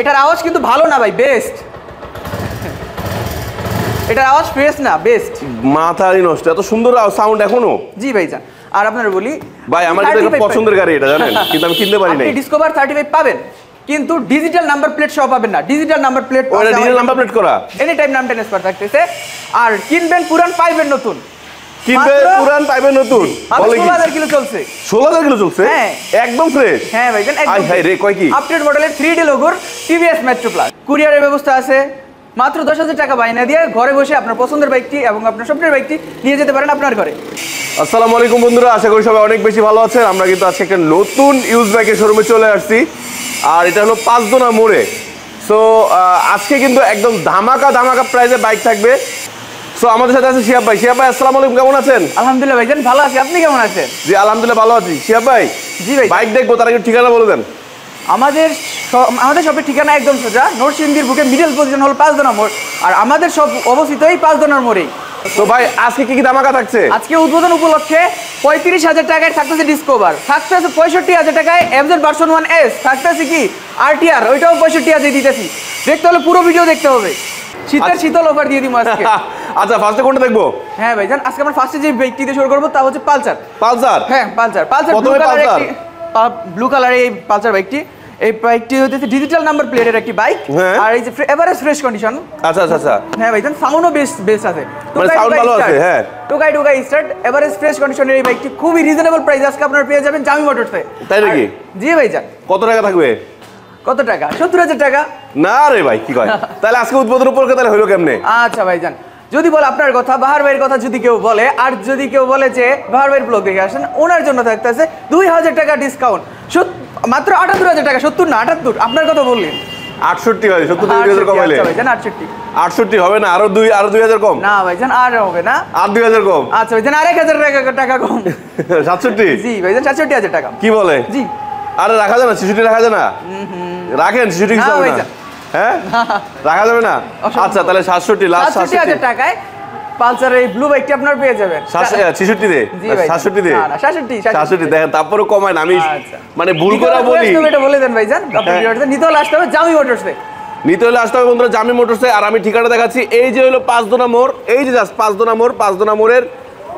এটার আওয়াজ কিন্তু ভালো না ভাই, বেস্ট। এটার আওয়াজ ফ্রেশ না, বেস্ট। মাথারই নষ্ট, এত সুন্দর সাউন্ড এখনো। জি ভাইজান, আর আপনারা বলি ভাই আমার কিন্তু পছন্দের গাড়ি এটা, জানেন, কিন্তু আমি কিনতে পারি নাই। আপনি ডিসকভার 35 পাবেন, কিন্তু ডিজিটাল নাম্বার প্লেট সহ পাবেন না। ডিজিটাল নাম্বার প্লেট, ওটা ডিজিটাল নাম্বার প্লেট করা, এনি টাইম নাম ট্রান্সফার থাকতেছে। আর কিনবেন পুরান 5 এর নতুন, কিনবেন পুরান 5 এর নতুন, বলে কি 16000 কিলো চলছে। 16000 কিলো চলছে? হ্যাঁ, একদম ফ্রেশ। হ্যাঁ ভাইজান, একদম। হাই রে, কয় কি আপডেট মডেলের 3D লোগোর টিভিএস মেট্রো প্লাস। কুরিয়ারের ব্যবস্থা আছে, মাত্র 10000 টাকা বাইনা দিয়ে ঘরে বসে আপনার পছন্দের বাইকটি এবং আপনার স্বপ্নের বাইকটি নিয়ে যেতে পারেন আপনার ঘরে। আসসালামু আলাইকুম বন্ধুরা, আশা করি সবাই অনেক বেশি ভালো আছেন। আমরা কিন্তু আজকে একটা নতুন ইউজ বাইকের শোরুমে চলে আসছি, আর এটা হলো পাঁচদোনা মোড়ে। সো আজকে কিন্তু একদম ধামাকা প্রাইসে বাইক থাকবে। সো আমাদের সাথে আছে শিহাব ভাই। শিহাব ভাই আসসালামু আলাইকুম, কেমন আছেন? আলহামদুলিল্লাহ ভাইজান, ভালো আছি, আপনি কেমন আছেন? জি আলহামদুলিল্লাহ ভালো আছি। শিহাব ভাই, জি ভাই, বাইক দেখবো, তার আগে ঠিকানা বলে দেন। আমাদের সবের ঠিকানা একদম সোজা, নরসিংদীর বুকে মিডল পজিশন হলো পাঁচদোনা মোড়, আর আমাদের সব অবস্থিত এই পাঁচদোনার মোড়েই। তো ভাই আজকে কি ধামাকা থাকছে? আজকে উদ্বোধন উপলক্ষে 35000 টাকায় থাকতেছে ডিসকভার, থাকতেছে 65000 টাকায় এফজেড ভার্সন 1S, থাকতেছে কি আরটিআর, ওইটাও 65000 দিতেছি। দেখতে হলে পুরো ভিডিও দেখতে হবে। শীতল অফার দিয়ে দিব আজকে। আচ্ছা, ফার্স্টে কোনটা দেখবো? হ্যাঁ ভাইজান, আজকে আমরা ফার্স্টে যে বাইকটি দিয়ে শুরু করব তা হচ্ছে পালসার। হ্যাঁ, পালসার ব্লু কালারের এই পালসার বাইকটি। এই বাইকটি হচ্ছে ডিজিটাল নাম্বার প্লেটের একটি বাইক, আর এই যে এভারেজ ফ্রেশ কন্ডিশন। আচ্ছা। হ্যাঁ ভাইজান, সাউন্ডও বেস্ট আছে, মানে সাউন্ড ভালো আছে। হ্যাঁ, টোকাই স্টার্ট, এভারেজ ফ্রেশ কন্ডিশনের এই বাইকটি খুবই রিজনেবল প্রাইস আজকে আপনারা পেয়ে যাবেন জামি মোটরসে। তাই নাকি? জি ভাইজান। কত টাকা থাকবে? কত টাকা? 70000 টাকা। না রে ভাই, কি কয়? তাহলে আজকে উদ্বোধন উপলক্ষে তাহলে হইলো কেমনে? আচ্ছা ভাইজান, যদি বলে আপনার কথা, বাহার ভাইয়ের কথা যদি কেউ বলে, আর যদি কেউ বলে যে বাহার ভাইয়ের ব্লগ দেখে আসেন, ওনার জন্য থাকতেছে 2000 টাকা ডিসকাউন্ট, মাত্র 78000 টাকা। 70 না 78, আপনার কথা বললেন। 68 হয়, 70 2000 কম হইলে। আচ্ছা ভাইজান, 68 হবে না? আরো 2000 কম? না ভাইজান, আর হবে না, আর 2000 কম। আচ্ছা ভাইজান, আর 1000 টাকা কম। 67? জি ভাইজান, 67000 টাকা। কি বলে? জি। আরে রাখা যায় না? 66 রাখা যায় না? রাখেন 66 কিছু হবে না? হ্যাঁ, রাখা যাবে না? আচ্ছা, তাহলে 67 লাস্ট 67000 টাকায় পালসার এই ব্লু বাইকটি আপনার পেয়ে যাবেন। 66 দে? 67 দে? না 67 দেখেন, তারপরে কমায় না। আমি মানে ভুল করে বলি, এটা বলে দেন ভাইজান। আপনি নিতে হলে আসতে হবে জামি মোটরসে। নিতে হলে আসতে হবে বন্ধুরা জামি মোটরসে। আর আমি ঠিকানা দেখাচ্ছি, এই যে হলো পাঁচদোনা মোড়, এই যে জাস্ট পাঁচদোনা মোড়ের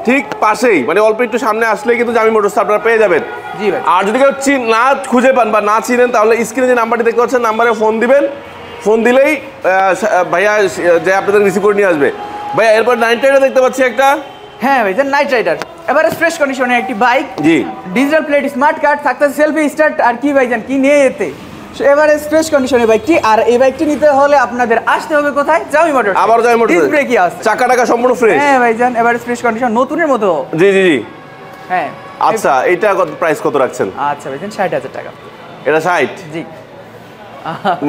ঠিক পাশেই, মানে অল্প একটু সামনে আসলেই কিন্তু জামি মোটরস আপনারা পেয়ে যাবেন। জি ভাই। আর যদি কেউ না খুঁজে পান বা না চিনেন, তাহলে স্ক্রিনে যে নাম্বারটি দেখতে পাচ্ছেন, নাম্বারে ফোন দিবেন। ফোন দিলেই ভাইয়া যে আপনাদের রিসিভ করে নিয়ে আসবে। ভাইয়া এরপর নাইট রাইডার দেখতে পাচ্ছি একটা। হ্যাঁ ভাইজান, নাইট রাইডার এবারে ফ্রেশ কন্ডিশনের একটি বাইক। জি, ডিজিটাল প্লেট, স্মার্ট কার্ড, থাকতেছে সেলফি স্টার্ট, আর কি ভাইজান কি নিয়ে যেতে এবারে ফ্রেশ কন্ডিশনের বাইকটি। আর এই বাইকটি নিতে হলে আপনাদের আসতে হবে কোথায়? জামি মোটরস। আবার জামি মোটরস। ডিস্ক ব্রেকই আছে, চাকা টাকা সম্পূর্ণ ফ্রেশ। হ্যাঁ ভাইজান, এবারে ফ্রেশ কন্ডিশন, নতুনের মতো। জি। হ্যাঁ। আচ্ছা, এটা কত প্রাইস কত রাখছেন? আচ্ছা ভাইজান, 60000 টাকা। এটা 60? জি।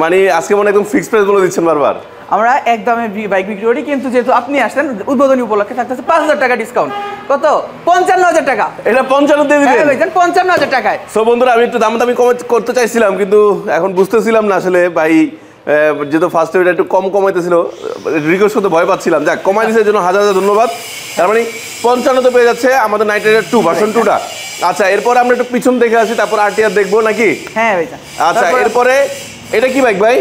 মানে আজকে মনে একদম ফিক্সড প্রাইস বলে দিচ্ছেন বারবার। আমরা একদমে বাইক বিক্রি করি, কিন্তু যেহেতু আপনি আসছেন উদ্বোধনী উপলক্ষে থাকতেছে 5000 টাকা ডিসকাউন্ট। কত? 55000 টাকা। এটা 55 দিয়ে দিবেন? হ্যাঁ ভাইজান, 55000 টাকায়। সো বন্ধুরা, আমি একটু দামি করতে চাইছিলাম, কিন্তু এখন বুঝতেছিলাম না আসলে ভাই, যেহেতু ফার্স্টে এটা একটু কম কমাইতেছিল, রিকোয়েস্ট করতে ভয় পাচ্ছিলাম। যাক, কমাই দিয়েছে জন্য হাজার ধন্যবাদ। তার মানে 55 পেয়ে যাচ্ছে আমাদের নাইট রাইডার 2 ভার্সন 2টা। আচ্ছা, এরপর আমরা একটু পিছন দেখে আসি, তারপর আরটিআর দেখবো নাকি? হ্যাঁ ভাইজান। আচ্ছা, এরপরে এটা কি বাইক ভাই?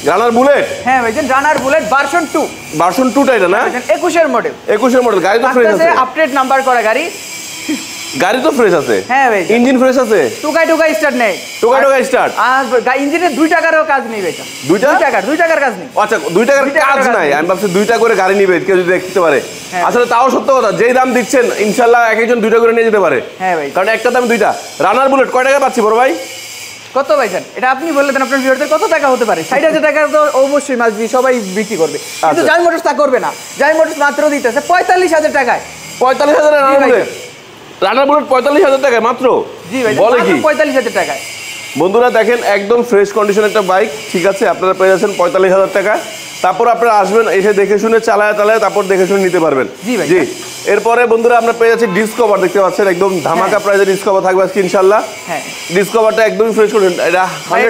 রানার বুলেট। হ্যাঁ ভাইজান, রানার বুলেট ভার্সন 2। ভার্সন 2টা এটা না? 21 মডেল। গাড়ি তো ফ্রেশ আছে, আপডেট নাম্বার করা গাড়ি। গাড়ি তো ফ্রেশ আছে। হ্যাঁ ভাই, ইঞ্জিন ফ্রেশ আছে। টুকাই স্টার্ট নেই। টুকাই স্টার্ট। আর ইঞ্জিনে 2 টাকারও কাজ নেই ভাই। 2 টাকার কাজ নেই। আচ্ছা, 2 টাকার কাজ নাই। আমি ভাবছি 2টা করে গাড়ি নিবে কেউ যদি দেখতে পারে। আসলে তাও সত্য কথা, যেই দাম দিচ্ছেন ইনশাআল্লাহ একজন 2টা করে নিয়ে যেতে পারে। হ্যাঁ ভাই, কারণ একটা দাম 2টা। রানার বুলেট কয় টাকা পাচ্ছি বড় ভাই? কত ভাইজান? এটা আপনি বললে দেন আপনার ভিউয়ারদের কত টাকা হতে পারে? 60000 টাকা তো অবশ্যই মাসবি সবাই বিক্রি করবে, কিন্তু জামি মোটরস তা করবে না। জামি মোটরস মাত্র দিতেছে 45000 টাকায়। 45000 রানার বুলেট? রানার বুলেট 45000 টাকায় মাত্র? জি ভাই, বলে কি? 45000 টাকায়। বন্ধুরা দেখেন, একদম ফ্রেশ কন্ডিশন একটা বাইক, ঠিক আছে? আপনারা পেয়ে যাচ্ছেন 45000 টাকা। তারপর আপনারা আসবেন, এসে দেখে শুনে চালায় তারপর দেখে শুনে নিতে পারবেন। জি ভাই। জি, এরপরে বন্ধুরা আমরা পেয়ে যাচ্ছি ডিসকভার, দেখতে পাচ্ছেন একদম ধামাকা প্রাইসে ডিসকভার থাকবে আজকে ইনশাআল্লাহ। হ্যাঁ, ডিসকভারটা একদমই ফ্রেশ কন্ডিশন। এটা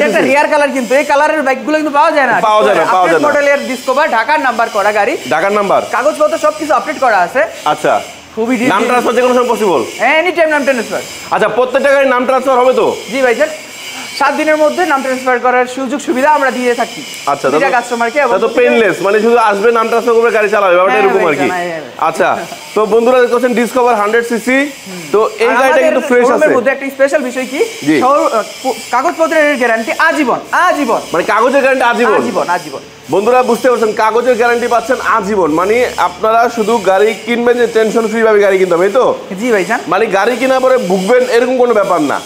একটা রিয়ার কালার, কিন্তু এই কালারের বাইকগুলো কিন্তু পাওয়া যায় না। আপডেট মডেলের ডিসকভার, ঢাকার নাম্বার করা গাড়ি। ঢাকার নাম্বার, কাগজপত্র সবকিছু আপডেট করা আছে। আচ্ছা, খুবই নাম ট্রান্সফার যে কোনো সময় পসিবল? এনি টাইম নাম ট্রান্সফার। আচ্ছা, প্রত্যেকটা গাড়ির নাম ট্রান্সফার হবে তো? জি ভাইজান, 7 দিনের মধ্যে নাম ট্রান্সফার করার সুযোগ সুবিধা আমরা দিয়ে থাকি। আচ্ছা, দুইটা কাস্টমারকে। এটা তো পেইনলেস, মানে শুধু আসবে নাম ট্রান্সফার করবে গাড়ি চালাবে, ব্যাপারটা হ্যাঁ এরকম ভাই, আর কি। হ্যাঁ ভাই। আচ্ছা, তো বন্ধুরা দেখছেন ডিসকভার 100 সিসি। তো এই গাড়িটা কিন্তু ফ্রেশ আছে। এর মধ্যে একটা স্পেশাল বিষয় কি, জি। কাগজপত্রের গ্যারান্টি আজীবন। আজীবন মানে কাগজের গ্যারান্টি আজীবন। আজীবন আজীবন। বন্ধুরা বুঝতে পারছেন, কাগজের গ্যারান্টি পাচ্ছেন আজীবন। মানে আপনারা শুধু গাড়ি কিনবেন যে টেনশন ফ্রি ভাবে গাড়ি কিনতে হবে, এই তো? জি ভাইজান। মানে গাড়ি কেনার পরে ভুগবেন এরকম কোনো ব্যাপার না,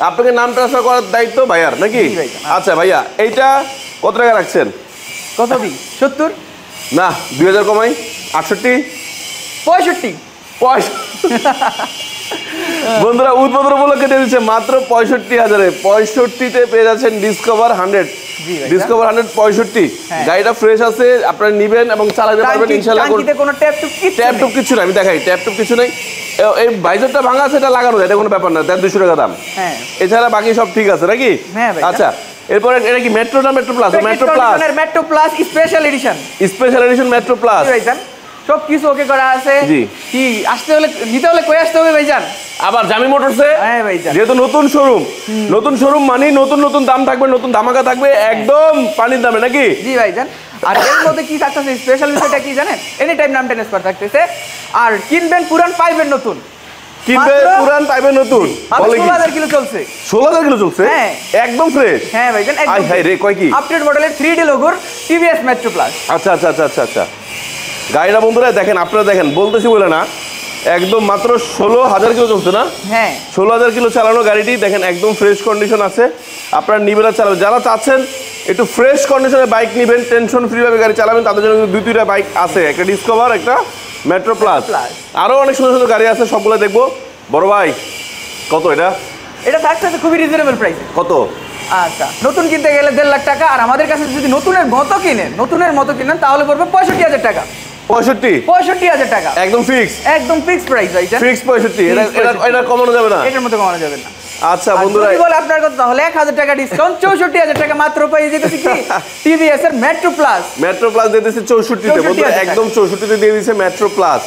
আপনাকে নাম ট্রান্সফার করার দায়িত্ব ভাইয়ার, নাকি? জি ভাইয়া। আচ্ছা ভাইয়া, এইটা কত টাকা রাখছেন? কত দি? 70? না, 2000 কমাই, 68, 65। বন্ধুরা উদ্বোধন উপলক্ষে দিয়ে দিচ্ছে মাত্র 65,000-এ। 65-তে পেয়ে যাচ্ছেন ডিসকভার 100। জি ভাইয়া। ডিসকভার 100 65। হ্যাঁ। গাড়িটা ফ্রেশ আছে, আপনারা নিবেন এবং চালাতে পারবেন ইনশাআল্লাহ। টাঙ্কিতে কোনো ট্যাপ টুপ কিছু ট্যাপ নেই। টুপ কিছু না, আমি দেখাই, ট্যাপ টুপ কিছু নেই। এই ভাইজারটা ভাঙা আছে, এটা লাগানো যায়, এটা কোনো ব্যাপার না, 200 টাকা দাম। হ্যাঁ। এছাড়া বাকি সব ঠিক আছে, নাকি? হ্যাঁ ভাই। আচ্ছা, এরপরে এটা কি মেট্রো না metro plus? Metro plus. Metro plus special edition. Special edition metro plus. ভাইজান সব কিছু ওকে করা আছে। জি। কি আসতে হলে নিতে হলে কই আসতে হবে ভাইজান? আবার জামি মোটরসে, হ্যাঁ ভাইজান। যেহেতু নতুন শোরুম, নতুন শোরুম মানে নতুন নতুন দাম থাকবে, নতুন ধামাকা থাকবে, একদম পানির দামে, নাকি? জি ভাইজান। আর এর মধ্যে কি থাকতেছে স্পেশাল বিষয়টা কি জানেন? এনি টাইম নাম ট্রান্সফার থাকতেছে। আর কিনবেন পুরান পাইবেন নতুন। কিনবে মাত্র পুরান পাইবেন নতুন। বলে কি 16,000 কিলো চলছে। 16,000 কিলো চলছে? হ্যাঁ। একদম ফ্রেশ। হ্যাঁ ভাইজান, আই হাই রে, কয় কি? আপডেট মডেলের 3D লোগোর টিভিএস মেট্রো প্লাস। আচ্ছা আচ্ছা আচ্ছা আচ্ছা আচ্ছা, গাড়িটা বন্ধুরা দেখেন, আপনারা দেখেন, বলতেছি বলে না, একদম মাত্র 16,000 কিলো চলছে না? হ্যাঁ। 16,000 কিলো চালানো গাড়িটি দেখেন, একদম ফ্রেশ কন্ডিশন আছে। আপনারা নিবেন আর চালাবেন, যারা চাচ্ছেন একটু ফ্রেশ কন্ডিশনে বাইক নেবেন, টেনশন ফ্রি ভাবে গাড়ি চালাবেন, তাদের জন্য কিন্তু 2-3টা বাইক আছে, একটা ডিসকভার, একটা মেট্রো প্লাস। আরও অনেক সুন্দর সুন্দর গাড়ি আছে, সবগুলো দেখবো। বড় ভাই, কত এটা? এটা থাকতেছে খুবই রিজনেবল প্রাইসে। কত? আচ্ছা, নতুন কিনতে গেলে 1.5 লাখ টাকা, আর আমাদের কাছে যদি নতুনের মতো কিনেন তাহলে পড়বে 65,000 টাকা। 65,000 টাকা একদম ফিক্স? একদম ফিক্স প্রাইস ভাইজান। ফিক্স 65। এটা কমানো যাবে না? এটার মধ্যে কমানো যাবে না। আচ্ছা আর বন্ধুরা, যদি বলে আপনার কথা, তাহলে 1,000 টাকা ডিসকাউন্ট, 64,000 টাকা মাত্র পেয়ে যেতেছি কি টিভিএস এর মেট্রো প্লাস। মেট্রো প্লাস দিয়ে দিচ্ছে 64-তে। বন্ধুরা একদম 64-তে দিয়ে দিচ্ছে মেট্রো প্লাস।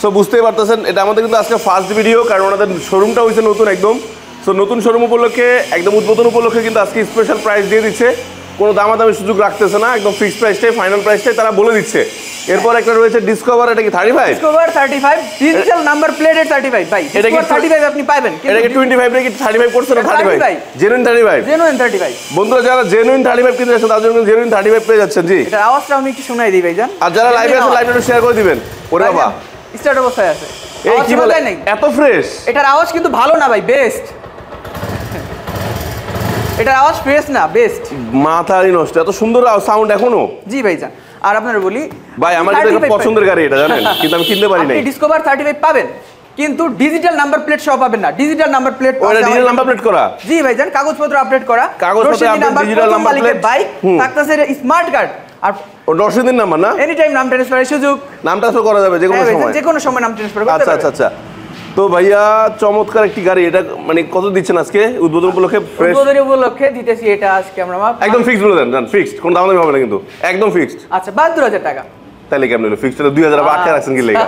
সো বুঝতেই পারতেছেন, এটা আমাদের কিন্তু আজকে ফার্স্ট ভিডিও, কারণ ওনাদের শোরুমটা হয়েছে নতুন একদম। সো নতুন শোরুম উপলক্ষে, একদম উদ্বোধন উপলক্ষে কিন্তু আজকে স্পেশাল প্রাইস দিয়ে দিচ্ছে, কোনো দামাদামি সুযোগ রাখতেছে না, একদম ফিক্সড প্রাইসটাই, ফাইনাল প্রাইসটাই তারা বলে দিচ্ছে। এরপর একটা রয়েছে ডিসকভার, এটা কি 35? ডিসকভার 35 ডিজিটাল নাম্বার প্লেটেড 35 ভাই। এটা কি 35 আপনি পাবেন, এটা কি 25 নাকি 35 করছে না? 35 জেনুইন 35। জেনুইন 35। বন্ধুরা যারা জেনুইন 35 কিনতে যাচ্ছেন, তাদের জন্য জেনুইন 35 পেয়ে যাচ্ছেন। জি, এটার আওয়াজটা আমি একটু শোনাই দিই ভাইজান। আর যারা লাইভে আছে, লাইভে শেয়ার করে দিবেন। ওরে বাবা, স্টার্ট অবস্থায় আছে, এই আওয়াজ কি শোনা বলে, যায় নাই। এত ফ্রেশ? এটার আওয়াজ কিন্তু ভালো না ভাই, বেস্ট। এটার আওয়াজ ফ্রেশ না, বেস্ট। মাথারই নষ্ট, এত সুন্দর সাউন্ড এখনো। জি ভাইজান। আর আপনারা বলি ভাই, আমার কিন্তু একটা পছন্দের গাড়ি এটা, জানেন, কিন্তু আমি কিনতে পারি নাই। আপনি ডিসকভার 35 পাবেন, কিন্তু ডিজিটাল নাম্বার প্লেট সহ পাবেন না। ডিজিটাল নাম্বার প্লেট, ওটা ডিজিটাল নাম্বার প্লেট করা? জি ভাইজান, কাগজপত্র আপডেট করা, কাগজপত্র update, digital number plate, bike থাকতেছে স্মার্ট কার্ড, আর ও রশিদের নাম্বার না? এনি টাইম নাম ট্রান্সফারের সুযোগ। নাম ট্রান্সফার করা যাবে যে কোনো সময়? যে কোনো সময় নাম ট্রান্সফার করতে আচ্ছা আচ্ছা আচ্ছা। তো ভাইয়া, চমৎকার একটি গাড়ি, এটা মানে কত দিচ্ছেন আজকে উদ্বোধন উপলক্ষে? ফ্রেশ উদ্বোধনী উপলক্ষে দিতেছি এটা আজকে আমরা একদম ফিক্সড বলে দেন, ফিক্সড, কোনো দাম হবে না কিন্তু, একদম ফিক্সড। আচ্ছা, 72,000 টাকা। তাহলে কেমন হলো? ফিক্সড 2000 আটকে রাখছেন কি লেগা?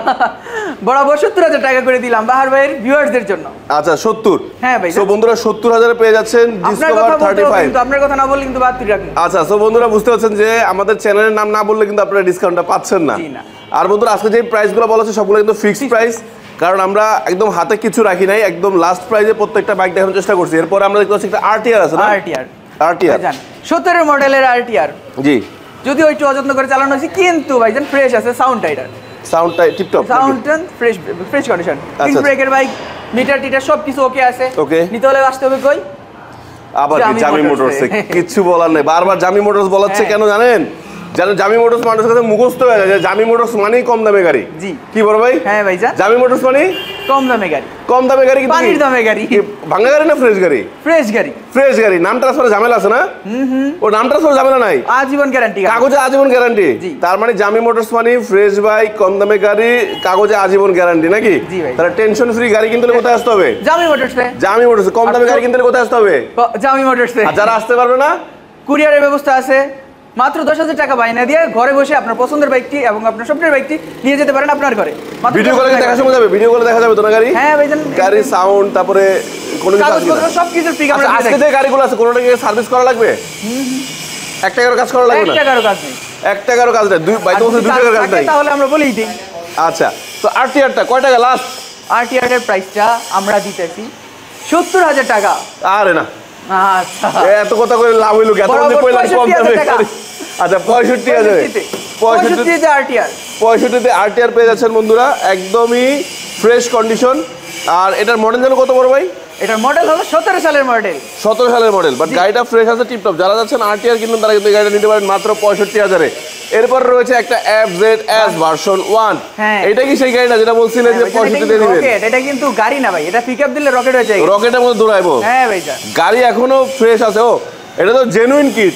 বরাবর 70,000 টাকা করে দিলাম বাহার ভাইয়ের ভিউয়ার্সদের জন্য। আচ্ছা 70। হ্যাঁ ভাই। সো বন্ধুরা 70,000 এ পেয়ে যাচ্ছেন ডিসকভার 35। কিন্তু আপনার কথা না বললে কিন্তু বাদ দিয়ে রাখুন। আচ্ছা, সো বন্ধুরা বুঝতে পারছেন যে আমাদের চ্যানেলের নাম না বললে কিন্তু আপনারা ডিসকাউন্টটা পাচ্ছেন না। জি না। আর বন্ধুরা, আজকে যে প্রাইসগুলো বলা হচ্ছে সবগুলো কিন্তু ফিক্সড প্রাইস, কারণ আমরা একদম হাতে কিছু রাখি নাই, একদম লাস্ট প্রাইসে প্রত্যেকটা বাইক দেখানোর চেষ্টা করছি। এরপর আমরা দেখতে পাচ্ছি একটা আরটিআর আছে না? আরটিআর জান 17 এর মডেলের আরটিআর। জি, যদিও একটু অযত্ন করে চালানো হয়েছে, কিন্তু ভাইজান ফ্রেশ আছে, সাউন্ড টাইটার, সাউন্ডটা টিপটপ, সাউন্ড ফ্রেশ কন্ডিশন, তিন ব্রেকের বাইক, মিটার টিটার সব কিছু ওকে আছে। ওকে, নিতে হলে আসতে হবে কই? আবার কি জামি মোটরসে? কিছু বলার নেই, বারবার জামি মোটরস বলাচ্ছে কেন জানেন? জামি মোটরস মানুষের কাছে মুখস্থ হয়ে গেছে, জামি মোটরস মানেই কম দামে গাড়ি। জি, কি বড় ভাই? হ্যাঁ ভাইজান, জামি মোটরস মানে কম দামে গাড়ি। কম দামে গাড়ি, কিন্তু পানির দামে গাড়ি। ভাঙা গাড়ি না ফ্রেশ গাড়ি? ফ্রেশ গাড়ি। ফ্রেশ গাড়ি, নাম ট্রান্সফারে ঝামেলা আছে না? ও নাম ট্রান্সফারে ঝামেলা নাই, আজীবন গ্যারান্টি, কাগজে আজীবন গ্যারান্টি। তার মানে জামি মোটরস মানে ফ্রেশ বাইক, কম দামে গাড়ি, কাগজে আজীবন গ্যারান্টি, নাকি? জি ভাই। তাহলে টেনশন ফ্রি গাড়ি কিনতে হলে কোথায় আসতে হবে? জামি মোটরসে। জামি মোটরসে। কম দামে গাড়ি কিনতে হলে কোথায় আসতে হবে? জামি মোটরসে। আর যারা আসতে পারবে না, কুরিয়ারের ব্যবস্থা আছে, মাত্র 10,000 টাকা বাইনা দিয়ে ঘরে বসে আপনার পছন্দের বাইকটি এবং আপনার স্বপ্নের বাইকটি নিয়ে যেতে পারেন আপনার ঘরে। মাত্র ভিডিও কলে 10,000 দেখা টাকা। সময় যাবে, ভিডিও কলে দেখা যাবে তো না গাড়ি? হ্যাঁ ভাইজান, গাড়ি সাউন্ড তারপরে কোনো কিছু আছে কিনা? কাগজপত্র সবকিছুর পিক আমরা আচ্ছা, আজকে যে গাড়িগুলো আছে কোনোটাকে সার্ভিস করা লাগবে? 1 টাকারও কাজ করা লাগবে 1 না? টাকারও কাজ নেই। 1 টাকারও কাজ নেই, দুই বাইতে বলছে 2 টাকার কাজ নাই। তাহলে আমরা বলেই দিই। আচ্ছা, তো আরটিআরটা কয় টাকা লাস্ট? আরটিআর এর প্রাইসটা আমরা দিতেছি 70,000 টাকা। আরে না, আচ্ছা, এত কথা করে লাভ হইলো কি? এত মধ্যে বরাবর কইলাম কম 65,000 দামে টাকা। গাড়ি। আচ্ছা 65,000 65 তে আরটিআর 65তে আরটিআর পেয়ে যাচ্ছেন বন্ধুরা, একদমই ফ্রেশ কন্ডিশন। আর এটার মডেল যেন কত বড় ভাই? এটার মডেল হলো 17 সালের মডেল। 17 সালের মডেল, বাট গাড়িটা ফ্রেশ আছে, টিপটপ। যারা যাচ্ছেন আরটিআর কিনুন তারা কিন্তু এই গাড়িটা নিতে পারেন মাত্র 65,000-এ। এরপর রয়েছে একটা FZS ভার্সন 1। হ্যাঁ। এটা কি সেই গাড়িটা যেটা বলছিলেন যে 65 তে দিবেন? রকেট, এটা কিন্তু গাড়ি না ভাই, এটা পিকআপ দিলে রকেট হয়ে যায়। রকেটের মধ্যে দৌড়াইবো? হ্যাঁ ভাইজান, গাড়ি এখনো ফ্রেশ আছে। ও এটা তো জেনুইন কিট।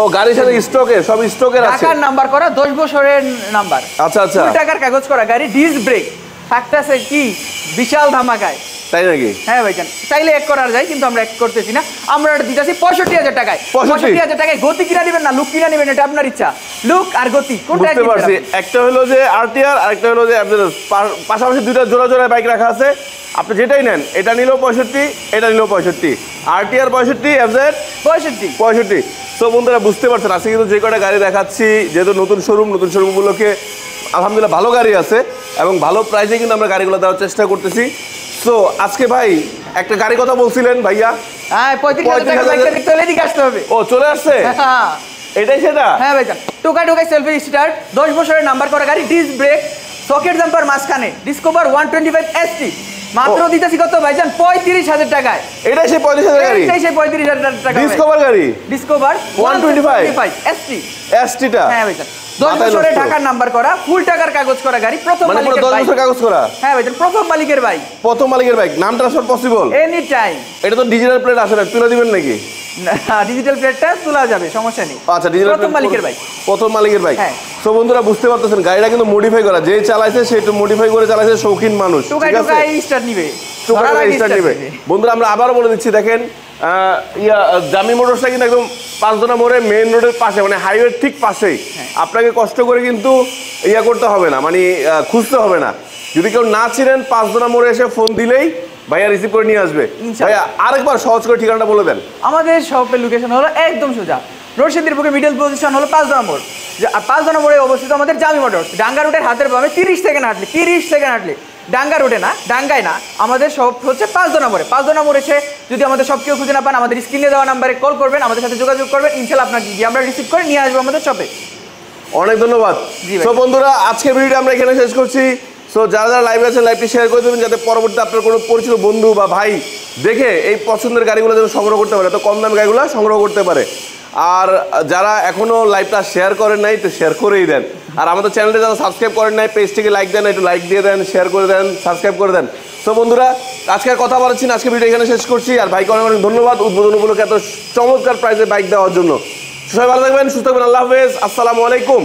ও গাড়ির সাথে স্টকে, সব স্টকের আছে। টাকার নাম্বার করা, 10 বছরের নাম্বার। আচ্ছা আচ্ছা, 2 টাকার কাগজ করা গাড়ি, ডিস্ক ব্রেক থাকতেছে কি বিশাল ধামাকায়। তাই নাকি? হ্যাঁ ভাইজান, চাইলে এক করা যায় কিন্তু আমরা এক করতেছি না। আমরা এটা দিতেছি 65,000 টাকায়। 65,000 টাকায় গতি কিনা নেবেন না লুক কিনা নেবেন, এটা আপনার ইচ্ছা। লুক আর গতি কোনটা বুঝতে পারছি। একটা হলো যে আরটিআর, আরেকটা হলো যে FZS। পাশাপাশি দুইটা জোড়া জোড়ায় বাইক রাখা আছে। আপনি যেটাই নেন, এটা নিলেও 65, এটা নিলেও 65। RTR 65, FZS 65। তো বন্ধুরা বুঝতে পারছেন, আজকে কিন্তু যে কটা গাড়ি দেখাচ্ছি, যেহেতু নতুন শোরুম উপলক্ষে আলহামদুলিল্লাহ ভালো গাড়ি আছে এবং ভালো প্রাইসে কিন্তু আমরা গাড়িগুলো দেওয়ার চেষ্টা করতেছি। তো আজকে ভাই একটা গাড়ি কথা বলছিলেন ভাইয়া? হ্যাঁ, 35,000 টাকা বাইকটা দেখতে হলে এদিকে আসতে হবে। ও চলে আসছে, হ্যাঁ এটাই সেটা। হ্যাঁ ভাইজান, টোকা সেলফি স্টার্ট, 10 বছরের নাম্বার করা গাড়ি, ডিস্ক ব্রেক, সকেট জাম্পার মাঝখানে, ডিসকভার 125 ST। মাত্র দিতেছি কত ভাইজান? 35,000 টাকায়। এটাই সেই 35,000 গাড়ি? এটাই সেই 35,000 টাকা। ডিসকভার গাড়ি, ডিসকভার 125 ST। ST-টা? হ্যাঁ ভাইজান, 10 বছরের ঢাকার নাম্বার করা, ফুল টাকার কাগজ করা গাড়ি, প্রথম মানে পুরো মালিকের 10 বাইক। বছর কাগজ করা? হ্যাঁ ভাইজান, প্রথম মালিকের বাইক। প্রথম মালিকের বাইক, নাম ট্রান্সফার পসিবল? Any time. এটা তো ডিজিটাল প্লেট আসে না, তুলে দিবেন নাকি? ডিজিটাল প্লেটটা তোলা যাবে, সমস্যা নেই। আচ্ছা, ডিজিটাল প্রথম মালিকের বাইক। প্রথম মালিকের বাইক। হ্যাঁ। তো বন্ধুরা বুঝতে পারতেছেন, গাড়িটা কিন্তু মডিফাই করা, যে চালাইছে সে একটু মডিফাই করে চালাইছে, শৌখিন মানুষ। টোকাই ঠিক আছে, টোকাই স্টার্ট নিবে, টুকরা ধরার করে আগে স্টার্ট start নেবে। নিবে। বন্ধুরা আমরা আবারও বলে দিচ্ছি, দেখেন জামি মোটরসটা কিন্তু একদম 5 মোড়ে মেইন রোডের পাশে, মানে হাইওয়ের ঠিক পাশেই। আপনাকে কষ্ট করে কিন্তু করতে হবে না, মানে খুঁজতে হবে না। যদি কেউ না চিনেন, 5 মোড়ে এসে ফোন দিলেই ভাইয়া রিসিভ করে নিয়ে আসবে। ইনশাআল্লাহ। ভাইয়া আরেকবার সহজ করে ঠিকানাটা বলে দেন। আমাদের শপের লোকেশন হলো একদম সোজা, রশিদির বুকে মিডল পজিশন হলো 5 নম্বর। আর 5 নম্বরে অবস্থিত আমাদের জামি মোটরস, ডাঙ্গা রোডের হাতের বামে 30 সেকেন্ড হাঁটলে ডাঙ্গা রোডে না, ডাঙ্গায় না, আমাদের শপ হচ্ছে 5 নম্বরে। 5 নম্বর এসে যদি আমাদের সব কেউ খুঁজে না পান, আমাদের স্ক্রিনে দেওয়া নাম্বারে কল করবেন, আমাদের সাথে যোগাযোগ করবেন, ইনশাআল্লাহ আপনাকে গিয়ে আমরা রিসিভ করে নিয়ে আসবো আমাদের শপে। অনেক ধন্যবাদ। জি ভাই। সো বন্ধুরা আজকের ভিডিওটা আমরা এখানে শেষ করছি। সো যারা যারা লাইভে আছেন, লাইভটি শেয়ার করে দেবেন, যাতে পরবর্তীতে আপনার কোনো পরিচিত বন্ধু বা ভাই দেখে এই পছন্দের গাড়িগুলো যেন সংগ্রহ করতে পারে, তো কম দামে গাড়িগুলো সংগ্রহ করতে পারে। আর যারা এখনো লাইভটা শেয়ার করেন নাই, তো শেয়ার করেই দেন। আর আমাদের চ্যানেলটা যারা সাবস্ক্রাইব করেন নাই, পেজটিকে লাইক দেন, একটু লাইক দিয়ে দেন, শেয়ার করে দেন, সাবস্ক্রাইব করে দেন। তো বন্ধুরা আজকে আর কথা বলাচ্ছি না, আজকে ভিডিও এখানে শেষ করছি। আর ভাইকে অনেক অনেক ধন্যবাদ উদ্বোধন উপলক্ষে এত চমৎকার প্রাইসে বাইক দেওয়ার জন্য। সবাই ভালো থাকবেন, সুস্থ থাকবেন, আল্লাহ হাফেজ, আসসালামু আলাইকুম।